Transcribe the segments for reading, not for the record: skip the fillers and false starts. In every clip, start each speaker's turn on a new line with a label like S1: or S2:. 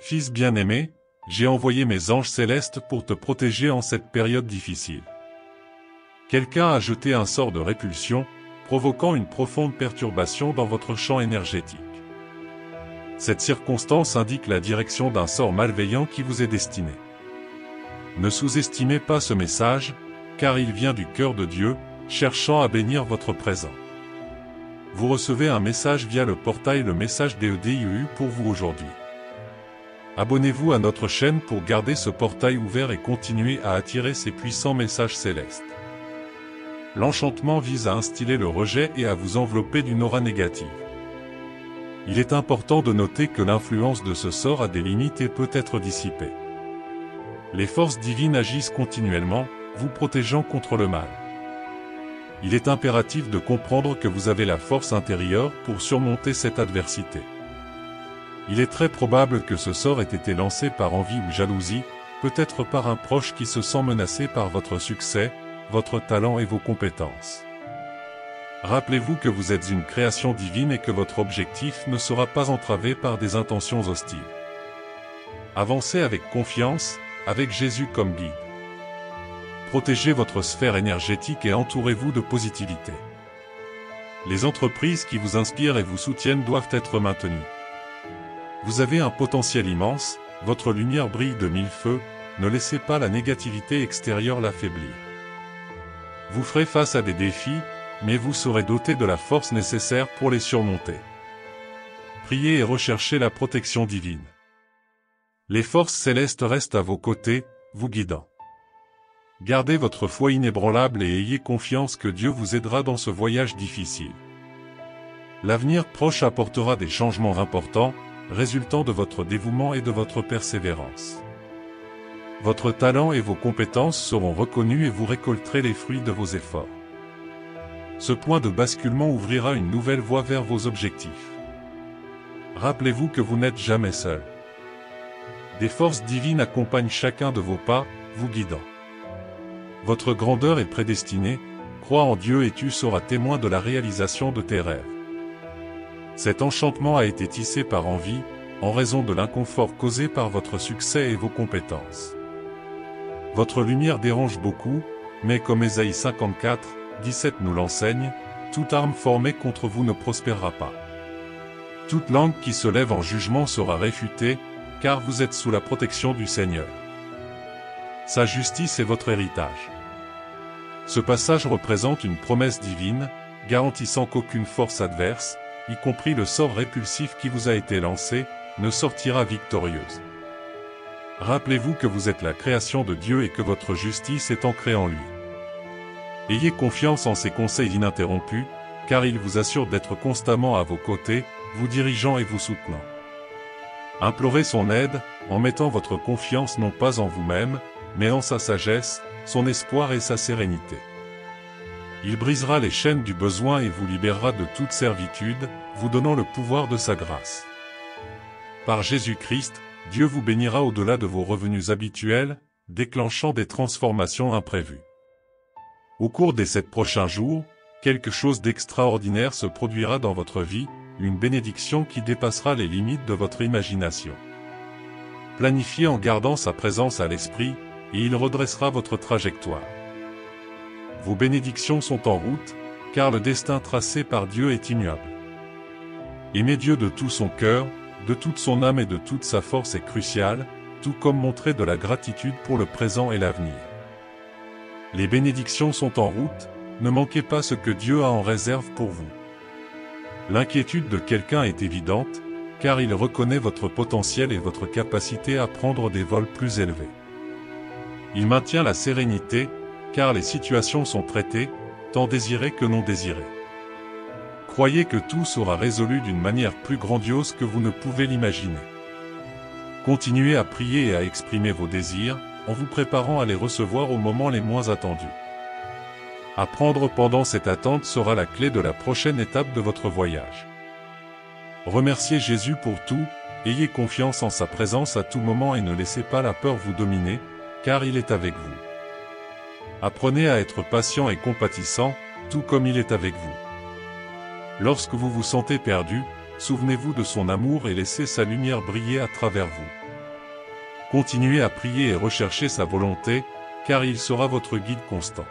S1: Fils bien-aimé, j'ai envoyé mes anges célestes pour te protéger en cette période difficile. Quelqu'un a jeté un sort de répulsion, provoquant une profonde perturbation dans votre champ énergétique. Cette circonstance indique la direction d'un sort malveillant qui vous est destiné. Ne sous-estimez pas ce message, car il vient du cœur de Dieu, cherchant à bénir votre présent. Vous recevez un message via le portail Le Message d'EDIEU pour vous aujourd'hui. Abonnez-vous à notre chaîne pour garder ce portail ouvert et continuer à attirer ces puissants messages célestes. L'enchantement vise à instiller le rejet et à vous envelopper d'une aura négative. Il est important de noter que l'influence de ce sort a des limites et peut être dissipée. Les forces divines agissent continuellement, vous protégeant contre le mal. Il est impératif de comprendre que vous avez la force intérieure pour surmonter cette adversité. Il est très probable que ce sort ait été lancé par envie ou jalousie, peut-être par un proche qui se sent menacé par votre succès, votre talent et vos compétences. Rappelez-vous que vous êtes une création divine et que votre objectif ne sera pas entravé par des intentions hostiles. Avancez avec confiance, avec Jésus comme guide. Protégez votre sphère énergétique et entourez-vous de positivité. Les entreprises qui vous inspirent et vous soutiennent doivent être maintenues. Vous avez un potentiel immense, votre lumière brille de mille feux, ne laissez pas la négativité extérieure l'affaiblir. Vous ferez face à des défis, mais vous serez doté de la force nécessaire pour les surmonter. Priez et recherchez la protection divine. Les forces célestes restent à vos côtés, vous guidant. Gardez votre foi inébranlable et ayez confiance que Dieu vous aidera dans ce voyage difficile. L'avenir proche apportera des changements importants, résultant de votre dévouement et de votre persévérance. Votre talent et vos compétences seront reconnus et vous récolterez les fruits de vos efforts. Ce point de basculement ouvrira une nouvelle voie vers vos objectifs. Rappelez-vous que vous n'êtes jamais seul. Des forces divines accompagnent chacun de vos pas, vous guidant. Votre grandeur est prédestinée, crois en Dieu et tu seras témoin de la réalisation de tes rêves. Cet enchantement a été tissé par envie, en raison de l'inconfort causé par votre succès et vos compétences. Votre lumière dérange beaucoup, mais comme Ésaïe 54, 17 nous l'enseigne, toute arme formée contre vous ne prospérera pas. Toute langue qui se lève en jugement sera réfutée, car vous êtes sous la protection du Seigneur. Sa justice est votre héritage. Ce passage représente une promesse divine, garantissant qu'aucune force adverse, y compris le sort répulsif qui vous a été lancé, ne sortira victorieuse. Rappelez-vous que vous êtes la création de Dieu et que votre justice est ancrée en lui. Ayez confiance en ses conseils ininterrompus, car il vous assure d'être constamment à vos côtés, vous dirigeant et vous soutenant. Implorez son aide, en mettant votre confiance non pas en vous-même, mais en sa sagesse, son espoir et sa sérénité. Il brisera les chaînes du besoin et vous libérera de toute servitude, vous donnant le pouvoir de sa grâce. Par Jésus-Christ, Dieu vous bénira au-delà de vos revenus habituels, déclenchant des transformations imprévues. Au cours des 7 prochains jours, quelque chose d'extraordinaire se produira dans votre vie, une bénédiction qui dépassera les limites de votre imagination. Planifiez en gardant sa présence à l'esprit, et il redressera votre trajectoire. Vos bénédictions sont en route, car le destin tracé par Dieu est immuable. Aimer Dieu de tout son cœur, de toute son âme et de toute sa force est crucial, tout comme montrer de la gratitude pour le présent et l'avenir. Les bénédictions sont en route, ne manquez pas ce que Dieu a en réserve pour vous. L'inquiétude de quelqu'un est évidente, car il reconnaît votre potentiel et votre capacité à prendre des vols plus élevés. Il maintient la sérénité, car les situations sont traitées, tant désirées que non désirées. Croyez que tout sera résolu d'une manière plus grandiose que vous ne pouvez l'imaginer. Continuez à prier et à exprimer vos désirs, en vous préparant à les recevoir au moment les moins attendus. Apprendre pendant cette attente sera la clé de la prochaine étape de votre voyage. Remerciez Jésus pour tout, ayez confiance en sa présence à tout moment et ne laissez pas la peur vous dominer, car il est avec vous. Apprenez à être patient et compatissant, tout comme il est avec vous. Lorsque vous vous sentez perdu, souvenez-vous de son amour et laissez sa lumière briller à travers vous. Continuez à prier et rechercher sa volonté, car il sera votre guide constant.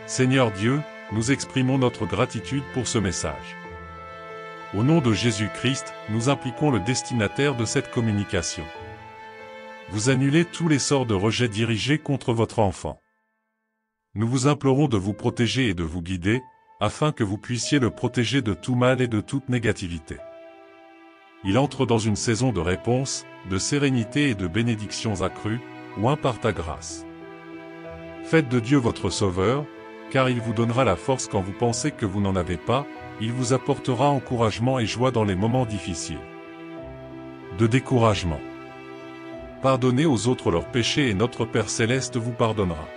S1: Seigneur Dieu, nous exprimons notre gratitude pour ce message. Au nom de Jésus-Christ, nous impliquons le destinataire de cette communication. Vous annulez tous les sorts de rejet dirigés contre votre enfant. Nous vous implorons de vous protéger et de vous guider, afin que vous puissiez le protéger de tout mal et de toute négativité. Il entre dans une saison de réponse, de sérénité et de bénédictions accrues, oint par ta grâce. Faites de Dieu votre sauveur, car il vous donnera la force quand vous pensez que vous n'en avez pas, il vous apportera encouragement et joie dans les moments difficiles. De découragement. Pardonnez aux autres leurs péchés et notre Père Céleste vous pardonnera.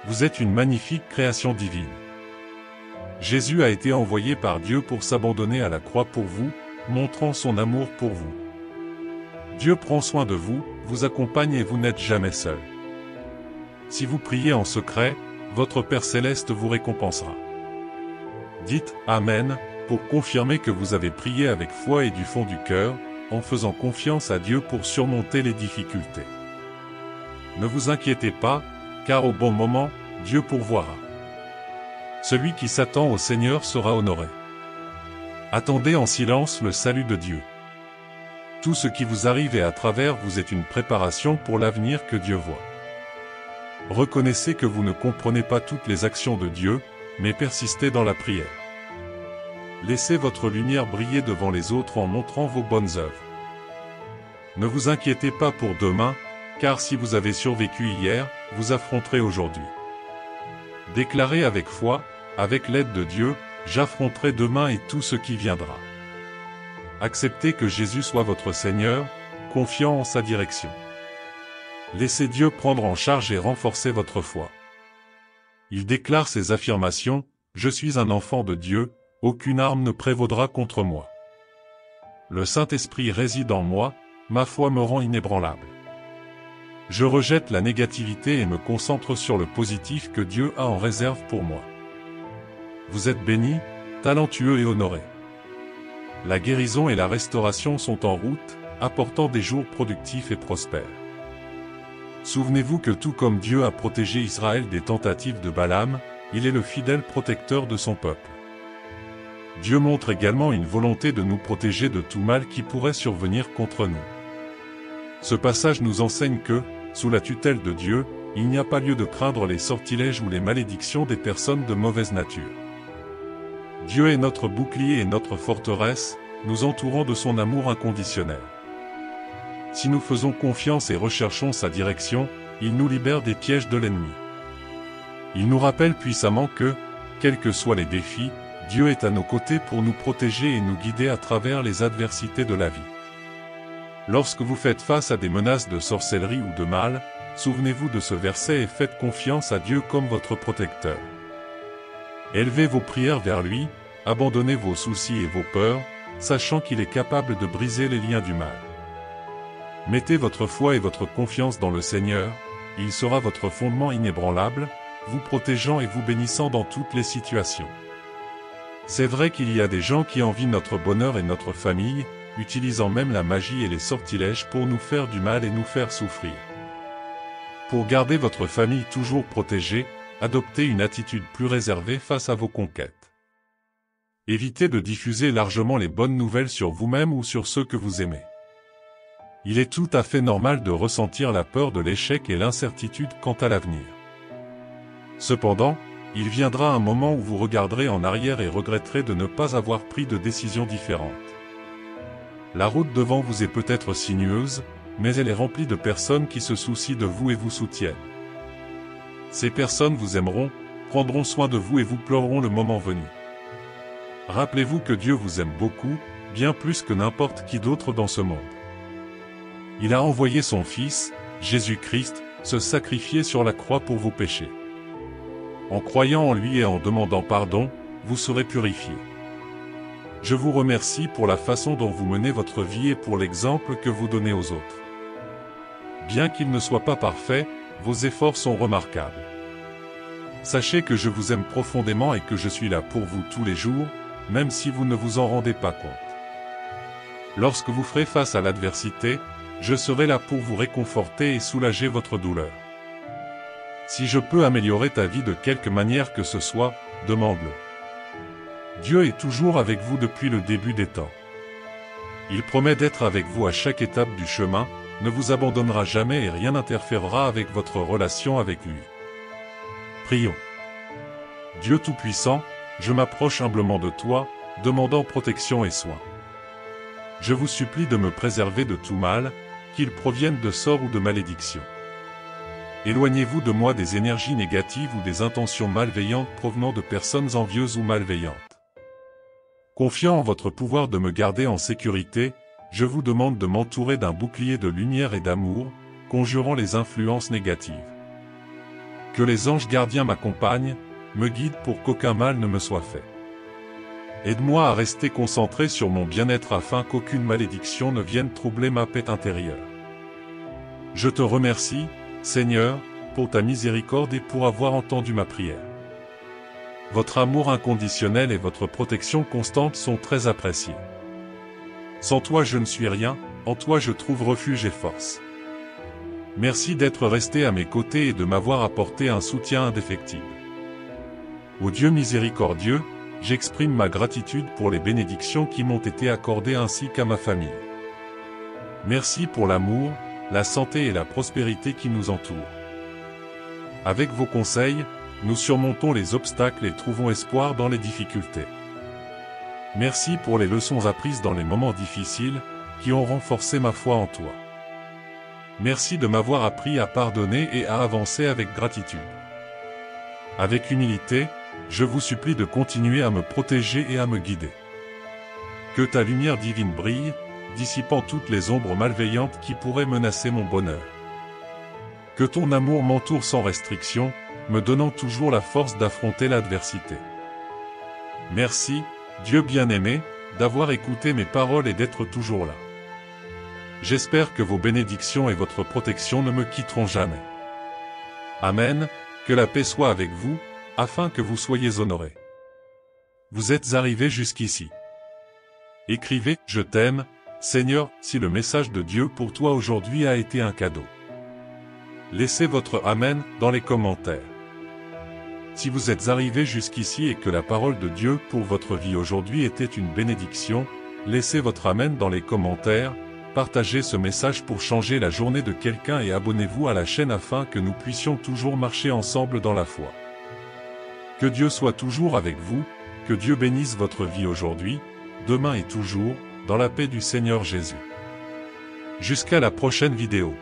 S1: Vous êtes une magnifique création divine. Jésus a été envoyé par Dieu pour s'abandonner à la croix pour vous, montrant son amour pour vous. Dieu prend soin de vous, vous accompagne et vous n'êtes jamais seul. Si vous priez en secret, votre Père Céleste vous récompensera. Dites « Amen » pour confirmer que vous avez prié avec foi et du fond du cœur, en faisant confiance à Dieu pour surmonter les difficultés. Ne vous inquiétez pas, car au bon moment, Dieu pourvoira. Celui qui s'attend au Seigneur sera honoré. Attendez en silence le salut de Dieu. Tout ce qui vous arrive et à travers vous est une préparation pour l'avenir que Dieu voit. Reconnaissez que vous ne comprenez pas toutes les actions de Dieu, mais persistez dans la prière. Laissez votre lumière briller devant les autres en montrant vos bonnes œuvres. Ne vous inquiétez pas pour demain, car si vous avez survécu hier, vous affronterez aujourd'hui. Déclarez avec foi, avec l'aide de Dieu, j'affronterai demain et tout ce qui viendra. Acceptez que Jésus soit votre Seigneur, confiant en sa direction. Laissez Dieu prendre en charge et renforcer votre foi. Il déclare ces affirmations, « Je suis un enfant de Dieu, aucune arme ne prévaudra contre moi. Le Saint-Esprit réside en moi, ma foi me rend inébranlable. Je rejette la négativité et me concentre sur le positif que Dieu a en réserve pour moi. Vous êtes bénis, talentueux et honorés. La guérison et la restauration sont en route, apportant des jours productifs et prospères. Souvenez-vous que tout comme Dieu a protégé Israël des tentatives de Balaam, il est le fidèle protecteur de son peuple. Dieu montre également une volonté de nous protéger de tout mal qui pourrait survenir contre nous. Ce passage nous enseigne que, sous la tutelle de Dieu, il n'y a pas lieu de craindre les sortilèges ou les malédictions des personnes de mauvaise nature. Dieu est notre bouclier et notre forteresse, nous entourant de son amour inconditionnel. Si nous faisons confiance et recherchons sa direction, il nous libère des pièges de l'ennemi. Il nous rappelle puissamment que, quels que soient les défis, Dieu est à nos côtés pour nous protéger et nous guider à travers les adversités de la vie. Lorsque vous faites face à des menaces de sorcellerie ou de mal, souvenez-vous de ce verset et faites confiance à Dieu comme votre protecteur. Élevez vos prières vers lui, abandonnez vos soucis et vos peurs, sachant qu'il est capable de briser les liens du mal. Mettez votre foi et votre confiance dans le Seigneur, il sera votre fondement inébranlable, vous protégeant et vous bénissant dans toutes les situations. C'est vrai qu'il y a des gens qui envient notre bonheur et notre famille, utilisant même la magie et les sortilèges pour nous faire du mal et nous faire souffrir. Pour garder votre famille toujours protégée, adoptez une attitude plus réservée face à vos conquêtes. Évitez de diffuser largement les bonnes nouvelles sur vous-même ou sur ceux que vous aimez. Il est tout à fait normal de ressentir la peur de l'échec et l'incertitude quant à l'avenir. Cependant, il viendra un moment où vous regarderez en arrière et regretterez de ne pas avoir pris de décisions différentes. La route devant vous est peut-être sinueuse, mais elle est remplie de personnes qui se soucient de vous et vous soutiennent. Ces personnes vous aimeront, prendront soin de vous et vous pleureront le moment venu. Rappelez-vous que Dieu vous aime beaucoup, bien plus que n'importe qui d'autre dans ce monde. Il a envoyé son Fils, Jésus-Christ, se sacrifier sur la croix pour vos péchés. En croyant en lui et en demandant pardon, vous serez purifiés. Je vous remercie pour la façon dont vous menez votre vie et pour l'exemple que vous donnez aux autres. Bien qu'il ne soit pas parfait, vos efforts sont remarquables. Sachez que je vous aime profondément et que je suis là pour vous tous les jours, même si vous ne vous en rendez pas compte. Lorsque vous ferez face à l'adversité, je serai là pour vous réconforter et soulager votre douleur. Si je peux améliorer ta vie de quelque manière que ce soit, demande-le. Dieu est toujours avec vous depuis le début des temps. Il promet d'être avec vous à chaque étape du chemin, ne vous abandonnera jamais et rien n'interférera avec votre relation avec lui. Prions. Dieu Tout-Puissant, je m'approche humblement de toi, demandant protection et soin. Je vous supplie de me préserver de tout mal, qu'il provienne de sort ou de malédiction. Éloignez-vous de moi des énergies négatives ou des intentions malveillantes provenant de personnes envieuses ou malveillantes. Confiant en votre pouvoir de me garder en sécurité, je vous demande de m'entourer d'un bouclier de lumière et d'amour, conjurant les influences négatives. Que les anges gardiens m'accompagnent, me guident pour qu'aucun mal ne me soit fait. Aide-moi à rester concentré sur mon bien-être afin qu'aucune malédiction ne vienne troubler ma paix intérieure. Je te remercie, Seigneur, pour ta miséricorde et pour avoir entendu ma prière. Votre amour inconditionnel et votre protection constante sont très appréciés. Sans toi je ne suis rien, en toi je trouve refuge et force. Merci d'être resté à mes côtés et de m'avoir apporté un soutien indéfectible. Ô Dieu miséricordieux, j'exprime ma gratitude pour les bénédictions qui m'ont été accordées ainsi qu'à ma famille. Merci pour l'amour, la santé et la prospérité qui nous entourent. Avec vos conseils, nous surmontons les obstacles et trouvons espoir dans les difficultés. Merci pour les leçons apprises dans les moments difficiles, qui ont renforcé ma foi en toi. Merci de m'avoir appris à pardonner et à avancer avec gratitude. Avec humilité, je vous supplie de continuer à me protéger et à me guider. Que ta lumière divine brille, dissipant toutes les ombres malveillantes qui pourraient menacer mon bonheur. Que ton amour m'entoure sans restriction, me donnant toujours la force d'affronter l'adversité. Merci, Dieu bien-aimé, d'avoir écouté mes paroles et d'être toujours là. J'espère que vos bénédictions et votre protection ne me quitteront jamais. Amen, que la paix soit avec vous, afin que vous soyez honorés. Vous êtes arrivés jusqu'ici. Écrivez « Je t'aime », Seigneur, si le message de Dieu pour toi aujourd'hui a été un cadeau. Laissez votre Amen dans les commentaires. Si vous êtes arrivés jusqu'ici et que la parole de Dieu pour votre vie aujourd'hui était une bénédiction, laissez votre Amen dans les commentaires, partagez ce message pour changer la journée de quelqu'un et abonnez-vous à la chaîne afin que nous puissions toujours marcher ensemble dans la foi. Que Dieu soit toujours avec vous, que Dieu bénisse votre vie aujourd'hui, demain et toujours, dans la paix du Seigneur Jésus. Jusqu'à la prochaine vidéo.